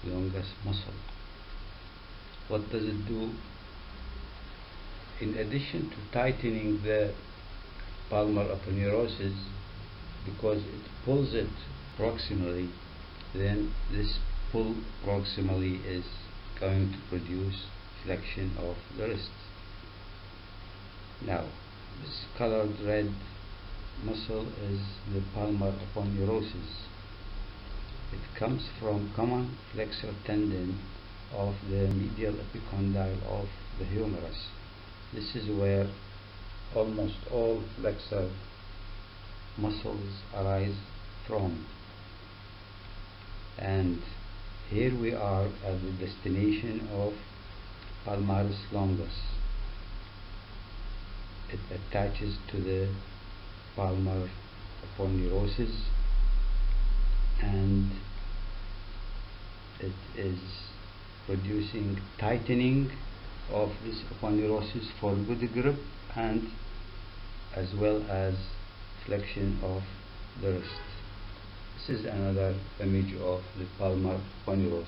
longus muscle. What does it do? In addition to tightening the palmar aponeurosis, because it pulls it proximally, then this pull proximally is going to produce flexion of the wrist. Now, this colored red muscle is the palmar aponeurosis. It comes from common flexor tendon of the medial epicondyle of the humerus. This is where almost all flexor muscles arise from, and here we are at the destination of palmaris longus. It attaches to the palmar aponeurosis, and it is producing tightening of this aponeurosis for good grip, and as well as flexion of the wrist. This is another image of the palmar aponeurosis.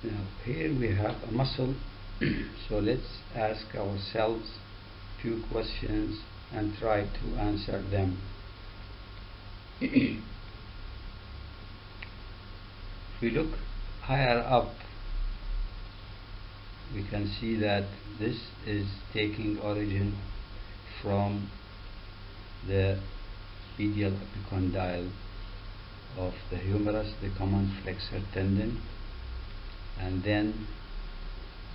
Now here we have a muscle, so let's ask ourselves few questions and try to answer them. If we look higher up, we can see that this is taking origin from the medial epicondyle of the humerus, the common flexor tendon, and then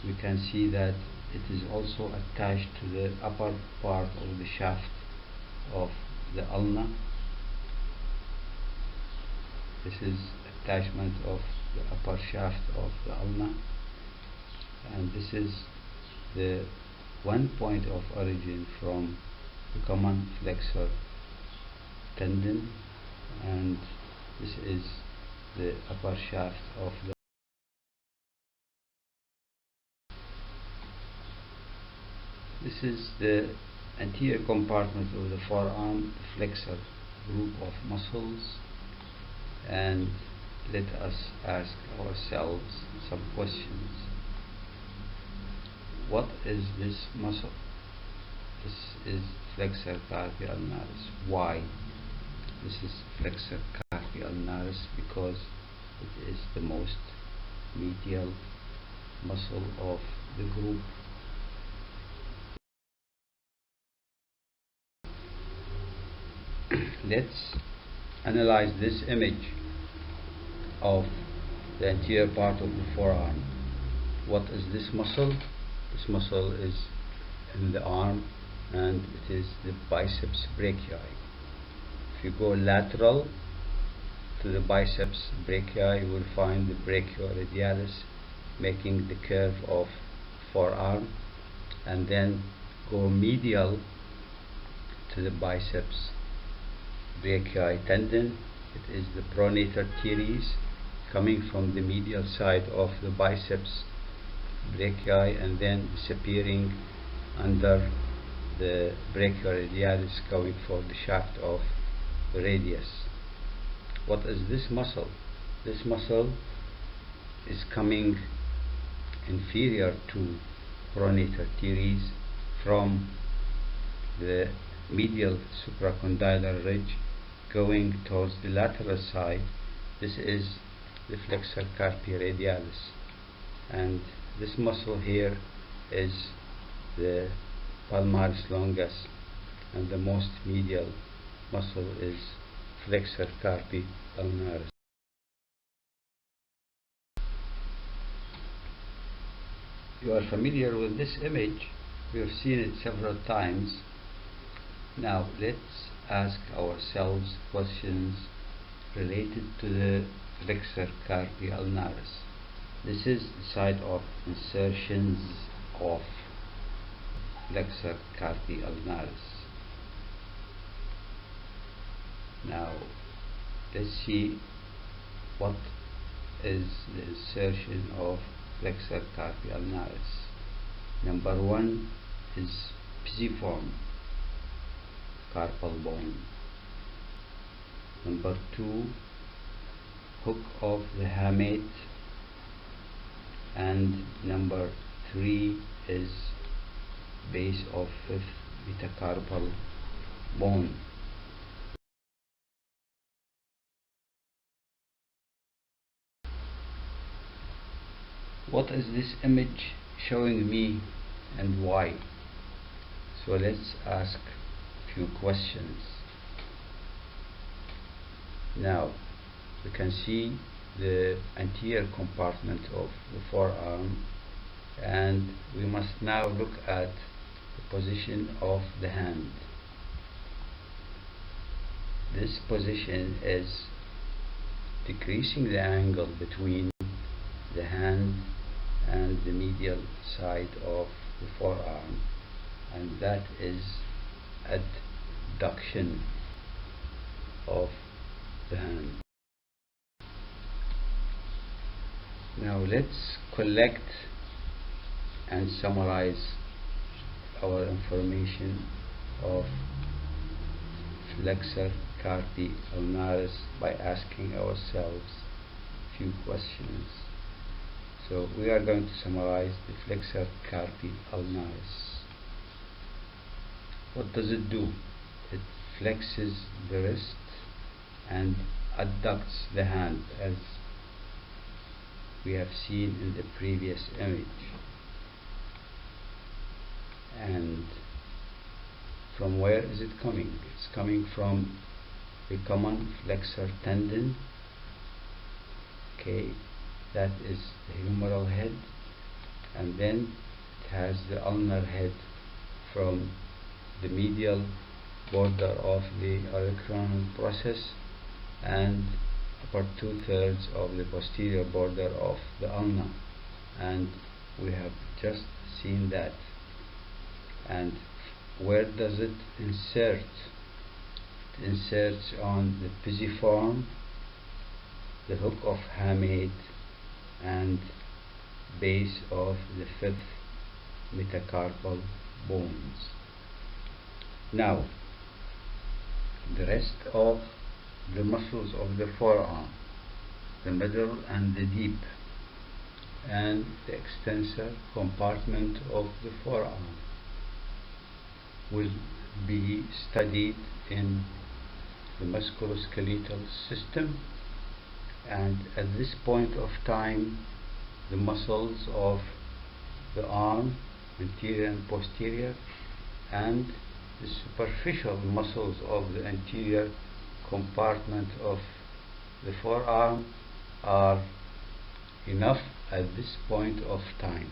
we can see that it is also attached to the upper part of the shaft of the ulna. This is attachment of the upper shaft of the ulna, and this is the one point of origin from the common flexor tendon, and this is the upper shaft of the This is the anterior compartment of the forearm, the flexor group of muscles, and let us ask ourselves some questions. What is this muscle? This is flexor carpi ulnaris. Why? This is flexor carpi ulnaris because it is the most medial muscle of the group. Let's analyze this image of the anterior part of the forearm. What is this muscle? This muscle is in the arm, and it is the biceps brachii. If you go lateral to the biceps brachii, you will find the brachioradialis making the curve of forearm, and then go medial to the biceps brachii tendon. It is the pronator teres coming from the medial side of the biceps brachii and then disappearing under the brachioradialis, going for the shaft of the radius. What is this muscle? This muscle is coming inferior to pronator teres from the medial supracondylar ridge going towards the lateral side. This is the flexor carpi radialis, and this muscle here is the palmaris longus, and the most medial muscle is flexor carpi ulnaris. You are familiar with this image. We have seen it several times. Now let's ask ourselves questions related to the flexor carpi ulnaris. This is the site of insertions of flexor carpi ulnaris. Now let's see what is the insertion of flexor carpi ulnaris. Number one is pisiform carpal bone. Number two, hook of the hamate, and number three is base of fifth metacarpal bone. What is this image showing me and why? So let's ask a few questions. Now we can see the anterior compartment of the forearm, and we must now look at the position of the hand. This position is decreasing the angle between the hand and the medial side of the forearm, and that is adduction of the hand. Now let's collect and summarize our information of Flexor, carpi, ulnaris by asking ourselves a few questions. So we are going to summarize the Flexor, carpi, ulnaris. What does it do? It flexes the wrist and adducts the hand, as we have seen in the previous image. And from where is it coming? It's coming from the common flexor tendon. Okay, that is the humeral head, and then it has the ulnar head from the medial border of the olecranon process and upper 2/3 of the posterior border of the ulna, and we have just seen that. And where does it insert? It inserts on the pisiform, the hook of hamate, and base of the 5th metacarpal bones. Now the rest of the muscles of the forearm, the middle and the deep, and the extensor compartment of the forearm will be studied in the musculoskeletal system. And at this point of time, the muscles of the arm, anterior and posterior, and the superficial muscles of the anterior compartment of the forearm are enough at this point of time.